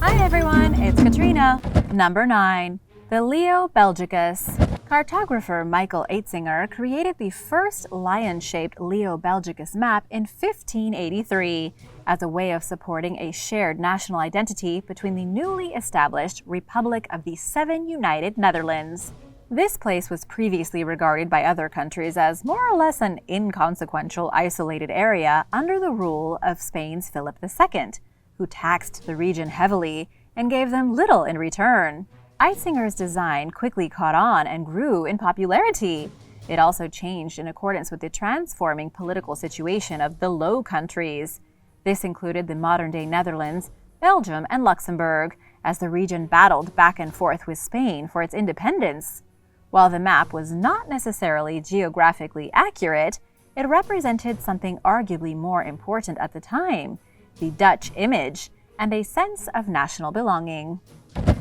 Hi everyone, it's Katrina. Number 9. The Leo Belgicus. Cartographer Michael Aitzinger created the first lion-shaped Leo Belgicus map in 1583 as a way of supporting a shared national identity between the newly established Republic of the Seven United Netherlands. This place was previously regarded by other countries as more or less an inconsequential isolated area under the rule of Spain's Philip II, who taxed the region heavily and gave them little in return. Aitzinger's design quickly caught on and grew in popularity. It also changed in accordance with the transforming political situation of the Low Countries. This included the modern-day Netherlands, Belgium, and Luxembourg, as the region battled back and forth with Spain for its independence. While the map was not necessarily geographically accurate, it represented something arguably more important at the time: the Dutch image and a sense of national belonging.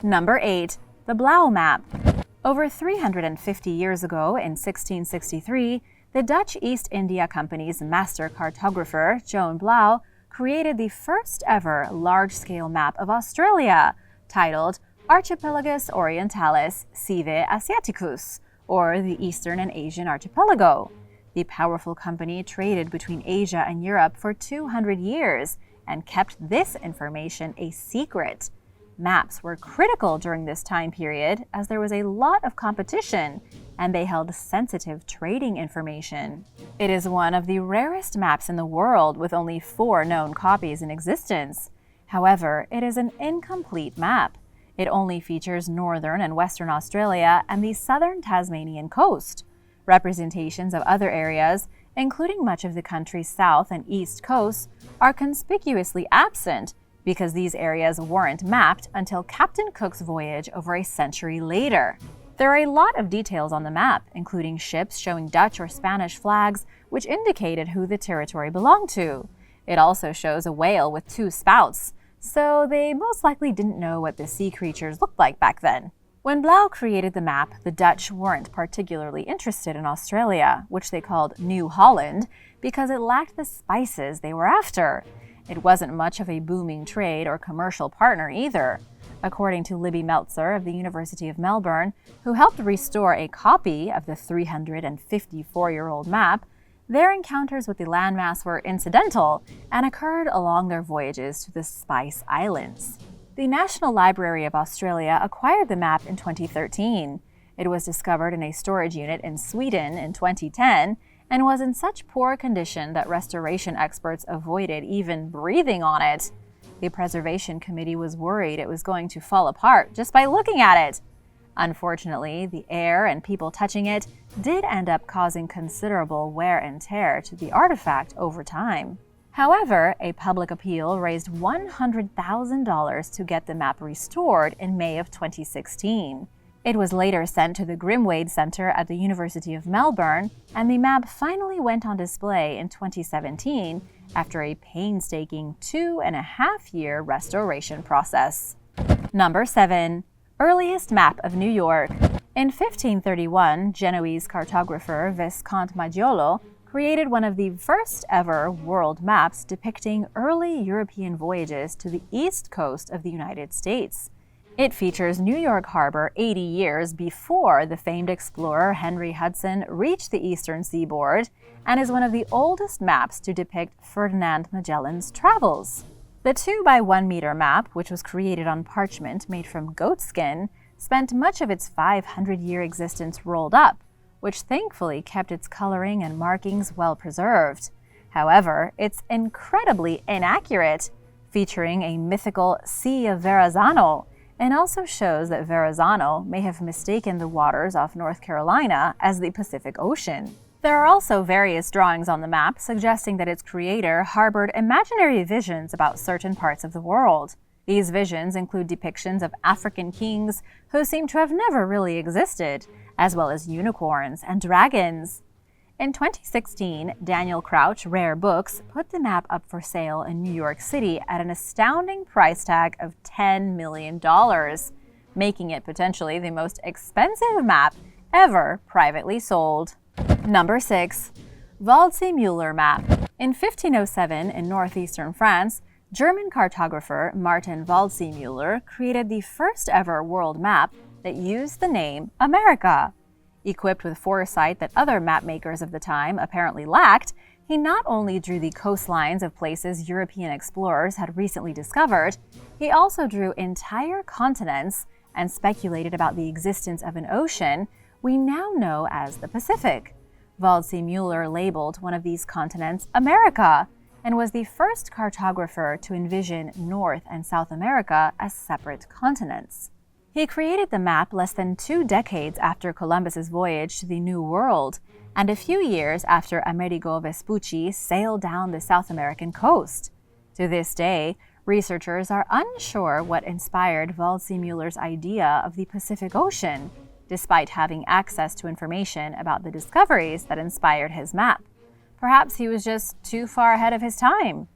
Number 8. The Blaeu map. Over 350 years ago, in 1663, the Dutch East India Company's master cartographer, Johan Blaeu, created the first ever large-scale map of Australia, titled Archipelagus Orientalis Sive Asiaticus, or the Eastern and Asian Archipelago. The powerful company traded between Asia and Europe for 200 years and kept this information a secret. Maps were critical during this time period as there was a lot of competition and they held sensitive trading information. It is one of the rarest maps in the world with only 4 known copies in existence. However, it is an incomplete map. It only features northern and western Australia and the southern Tasmanian coast. Representations of other areas, including much of the country's south and east coasts, are conspicuously absent because these areas weren't mapped until Captain Cook's voyage over a century later. There are a lot of details on the map, including ships showing Dutch or Spanish flags, which indicated who the territory belonged to. It also shows a whale with 2 spouts, so they most likely didn't know what the sea creatures looked like back then. When Blaeu created the map, the Dutch weren't particularly interested in Australia, which they called New Holland, because it lacked the spices they were after. It wasn't much of a booming trade or commercial partner either. According to Libby Meltzer of the University of Melbourne, who helped restore a copy of the 354-year-old map, their encounters with the landmass were incidental and occurred along their voyages to the Spice Islands. The National Library of Australia acquired the map in 2013. It was discovered in a storage unit in Sweden in 2010 and was in such poor condition that restoration experts avoided even breathing on it. The Preservation Committee was worried it was going to fall apart just by looking at it. Unfortunately, the air and people touching it did end up causing considerable wear and tear to the artifact over time. However, a public appeal raised $100,000 to get the map restored in May of 2016. It was later sent to the Grimwade Center at the University of Melbourne, and the map finally went on display in 2017 after a painstaking 2.5-year restoration process. Number 7. Earliest map of New York. In 1531, Genoese cartographer Visconte Maggiolo created one of the first ever world maps depicting early European voyages to the east coast of the United States. It features New York Harbor 80 years before the famed explorer Henry Hudson reached the eastern seaboard and is one of the oldest maps to depict Ferdinand Magellan's travels. The 2x1 meter map, which was created on parchment made from goatskin, spent much of its 500-year existence rolled up, which thankfully kept its coloring and markings well preserved. However, it's incredibly inaccurate, featuring a mythical Sea of Verrazano, and also shows that Verrazano may have mistaken the waters off North Carolina as the Pacific Ocean. There are also various drawings on the map suggesting that its creator harbored imaginary visions about certain parts of the world. These visions include depictions of African kings who seem to have never really existed, as well as unicorns and dragons. In 2016, Daniel Crouch Rare Books put the map up for sale in New York City at an astounding price tag of $10 million, making it potentially the most expensive map ever privately sold. Number 6. Waldseemüller map. In 1507, in northeastern France, German cartographer Martin Waldseemüller created the first ever world map that used the name America. Equipped with foresight that other mapmakers of the time apparently lacked, he not only drew the coastlines of places European explorers had recently discovered, he also drew entire continents and speculated about the existence of an ocean we now know as the Pacific. Waldseemüller labeled one of these continents America and was the first cartographer to envision North and South America as separate continents. He created the map less than 2 decades after Columbus's voyage to the New World, and a few years after Amerigo Vespucci sailed down the South American coast. To this day, researchers are unsure what inspired Waldseemüller's idea of the Pacific Ocean, despite having access to information about the discoveries that inspired his map. Perhaps he was just too far ahead of his time.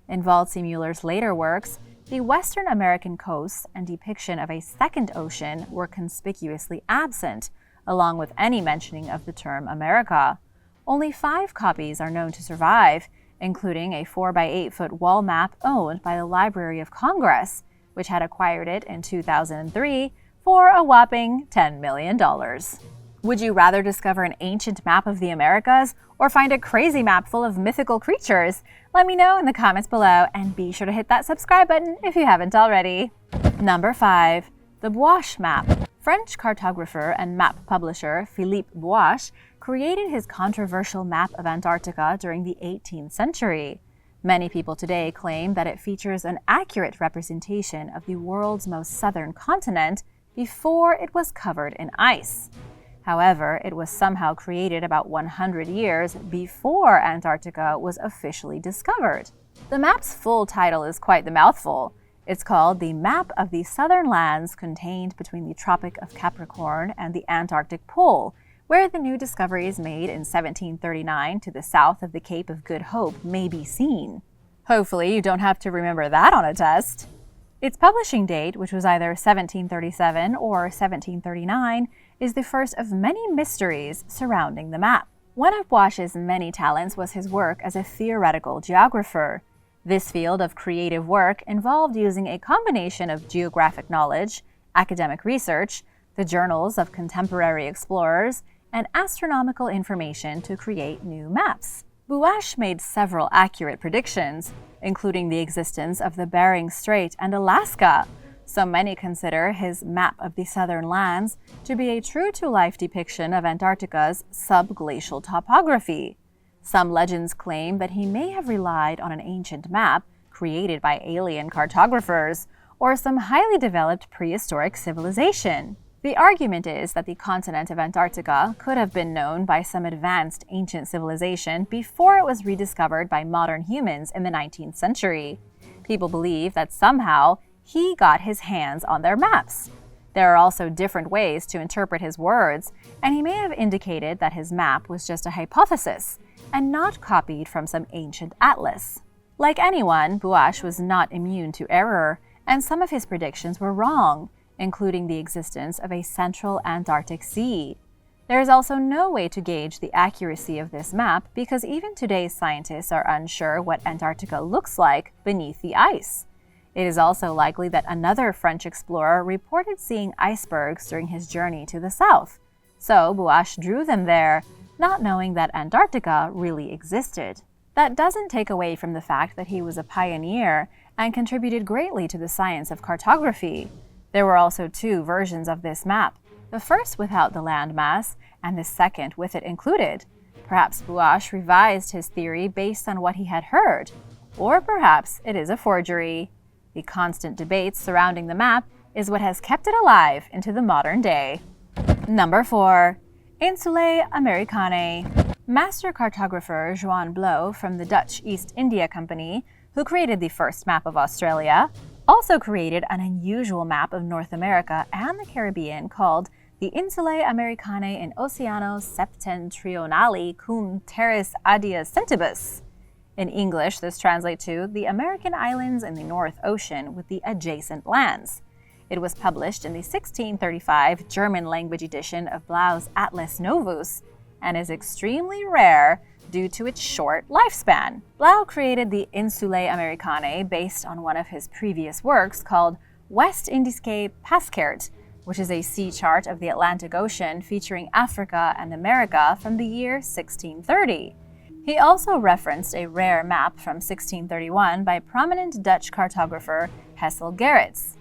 In Waldseemüller's later works, the Western American coasts and depiction of a second ocean were conspicuously absent, along with any mentioning of the term America. Only 5 copies are known to survive, including a 4x8-foot wall map owned by the Library of Congress, which had acquired it in 2003 for a whopping $10 million. Would you rather discover an ancient map of the Americas or find a crazy map full of mythical creatures? Let me know in the comments below, and be sure to hit that subscribe button if you haven't already. Number 5. The Buache Map. French cartographer and map publisher Philippe Buache created his controversial map of Antarctica during the 18th century. Many people today claim that it features an accurate representation of the world's most southern continent before it was covered in ice. However, it was somehow created about 100 years before Antarctica was officially discovered. The map's full title is quite the mouthful. It's called the Map of the Southern Lands Contained Between the Tropic of Capricorn and the Antarctic Pole, where the new discoveries made in 1739 to the south of the Cape of Good Hope may be seen. Hopefully you don't have to remember that on a test. Its publishing date, which was either 1737 or 1739, is the first of many mysteries surrounding the map. One of Buache's many talents was his work as a theoretical geographer. This field of creative work involved using a combination of geographic knowledge, academic research, the journals of contemporary explorers, and astronomical information to create new maps. Buache made several accurate predictions, including the existence of the Bering Strait and Alaska. So many consider his Map of the Southern Lands to be a true-to-life depiction of Antarctica's subglacial topography. Some legends claim that he may have relied on an ancient map created by alien cartographers or some highly developed prehistoric civilization. The argument is that the continent of Antarctica could have been known by some advanced ancient civilization before it was rediscovered by modern humans in the 19th century. People believe that somehow he got his hands on their maps. There are also different ways to interpret his words, and he may have indicated that his map was just a hypothesis and not copied from some ancient atlas. Like anyone, Buache was not immune to error, and some of his predictions were wrong, including the existence of a central Antarctic Sea. There is also no way to gauge the accuracy of this map because even today's scientists are unsure what Antarctica looks like beneath the ice. It is also likely that another French explorer reported seeing icebergs during his journey to the south. So Buache drew them there, not knowing that Antarctica really existed. That doesn't take away from the fact that he was a pioneer and contributed greatly to the science of cartography. There were also 2 versions of this map, the first without the landmass and the second with it included. Perhaps Buache revised his theory based on what he had heard, or perhaps it is a forgery. The constant debates surrounding the map is what has kept it alive into the modern day. Number 4. Insulae Americanae. Master cartographer Joan Blaeu from the Dutch East India Company, who created the first map of Australia, also created an unusual map of North America and the Caribbean called the Insulae Americanae in Oceano Septentrionali cum terris adiacentibus. In English, this translates to the American islands in the North Ocean with the adjacent lands. It was published in the 1635 German language edition of Blau's Atlas Novus and is extremely rare due to its short lifespan. Blaeu created the Insulae Americanae based on one of his previous works called West Indiesque Passkaart, which is a sea chart of the Atlantic Ocean featuring Africa and America from the year 1630. He also referenced a rare map from 1631 by prominent Dutch cartographer Hessel Gerrits.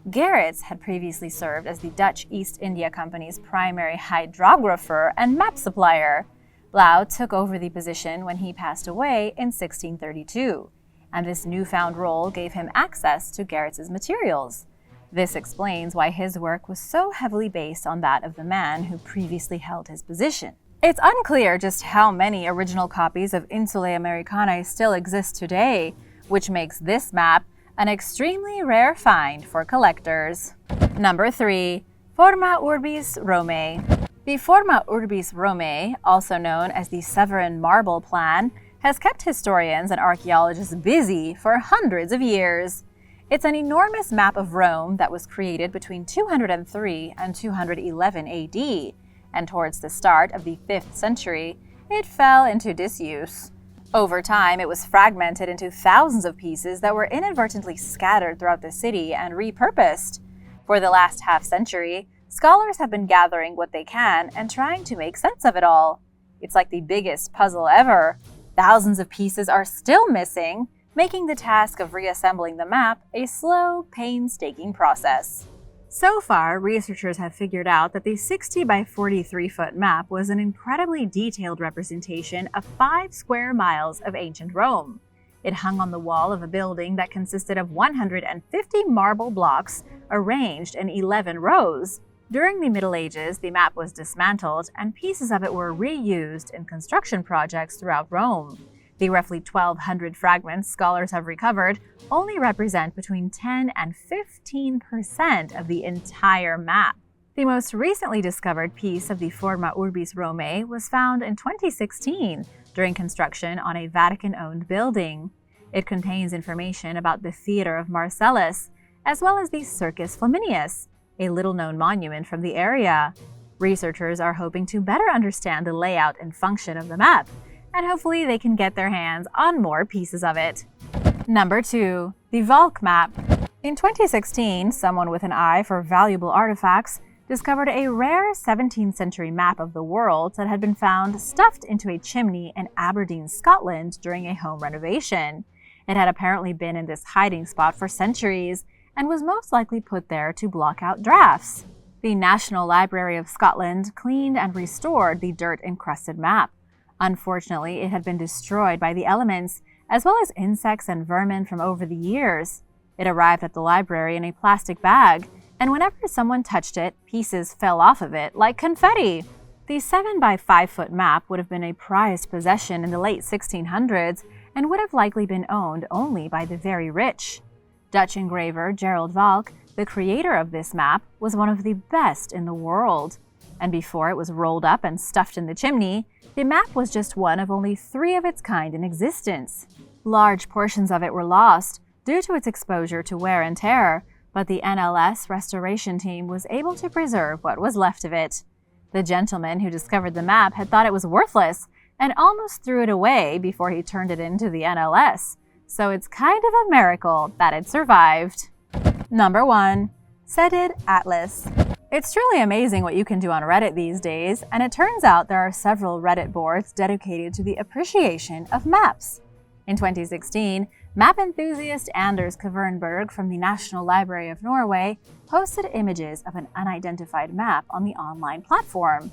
Gerrits had previously served as the Dutch East India Company's primary hydrographer and map supplier. Blaeu took over the position when he passed away in 1632, and this newfound role gave him access to Gerrits' materials. This explains why his work was so heavily based on that of the man who previously held his position. It's unclear just how many original copies of Insulae Americanae still exist today, which makes this map an extremely rare find for collectors. Number 3. Forma Urbis Romae. The Forma Urbis Romae, also known as the Severan Marble Plan, has kept historians and archaeologists busy for hundreds of years. It's an enormous map of Rome that was created between 203 and 211 AD, and towards the start of the 5th century, it fell into disuse. Over time, it was fragmented into thousands of pieces that were inadvertently scattered throughout the city and repurposed. For the last half-century, scholars have been gathering what they can and trying to make sense of it all. It's like the biggest puzzle ever. Thousands of pieces are still missing, making the task of reassembling the map a slow, painstaking process. So far, researchers have figured out that the 60 by 43-foot map was an incredibly detailed representation of 5 square miles of ancient Rome. It hung on the wall of a building that consisted of 150 marble blocks arranged in 11 rows. During the Middle Ages, the map was dismantled and pieces of it were reused in construction projects throughout Rome. The roughly 1,200 fragments scholars have recovered only represent between 10 and 15% of the entire map. The most recently discovered piece of the Forma Urbis Romae was found in 2016 during construction on a Vatican-owned building. It contains information about the Theatre of Marcellus, as well as the Circus Flaminius, a little-known monument from the area. Researchers are hoping to better understand the layout and function of the map, and hopefully they can get their hands on more pieces of it. Number 2. The Valk Map. In 2016, someone with an eye for valuable artifacts discovered a rare 17th century map of the world that had been found stuffed into a chimney in Aberdeen, Scotland during a home renovation. It had apparently been in this hiding spot for centuries and was most likely put there to block out drafts. The National Library of Scotland cleaned and restored the dirt-encrusted map. Unfortunately, it had been destroyed by the elements, as well as insects and vermin from over the years. It arrived at the library in a plastic bag, and whenever someone touched it, pieces fell off of it like confetti. The 7 by 5 foot map would have been a prized possession in the late 1600s and would have likely been owned only by the very rich. Dutch engraver Gerald Valk, the creator of this map, was one of the best in the world. And before it was rolled up and stuffed in the chimney, the map was just one of only 3 of its kind in existence. Large portions of it were lost due to its exposure to wear and tear, but the NLS restoration team was able to preserve what was left of it. The gentleman who discovered the map had thought it was worthless and almost threw it away before he turned it into the NLS, so it's kind of a miracle that it survived. Number 1. Ceded Atlas. It's truly amazing what you can do on Reddit these days, and it turns out there are several Reddit boards dedicated to the appreciation of maps. In 2016, map enthusiast Anders Kvernberg from the National Library of Norway posted images of an unidentified map on the online platform.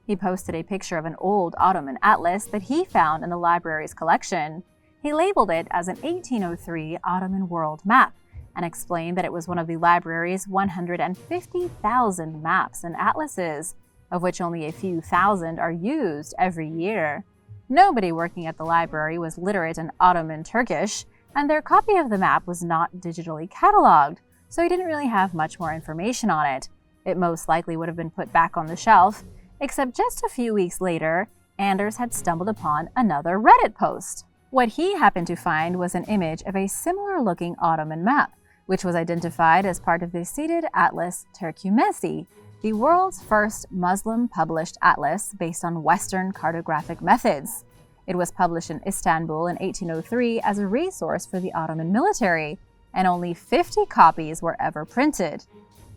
He posted a picture of an old Ottoman atlas that he found in the library's collection. He labeled it as an 1803 Ottoman World Map, and explained that it was one of the library's 150,000 maps and atlases, of which only a few thousand are used every year. Nobody working at the library was literate in Ottoman Turkish, and their copy of the map was not digitally cataloged, so he didn't really have much more information on it. It most likely would have been put back on the shelf, except just a few weeks later, Anders had stumbled upon another Reddit post. What he happened to find was an image of a similar-looking Ottoman map, which was identified as part of the Ceded Atlas Turkumesi, the world's first Muslim-published atlas based on Western cartographic methods. It was published in Istanbul in 1803 as a resource for the Ottoman military, and only 50 copies were ever printed.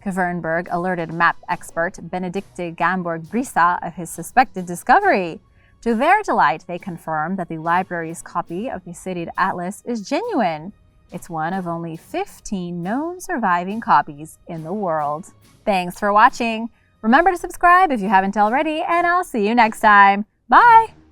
Kvernberg alerted map expert Benedicte Gamborg-Brisa of his suspected discovery. To their delight, they confirmed that the library's copy of the Cited Atlas is genuine. It's one of only 15 known surviving copies in the world. Thanks for watching! Remember to subscribe if you haven't already, and I'll see you next time. Bye!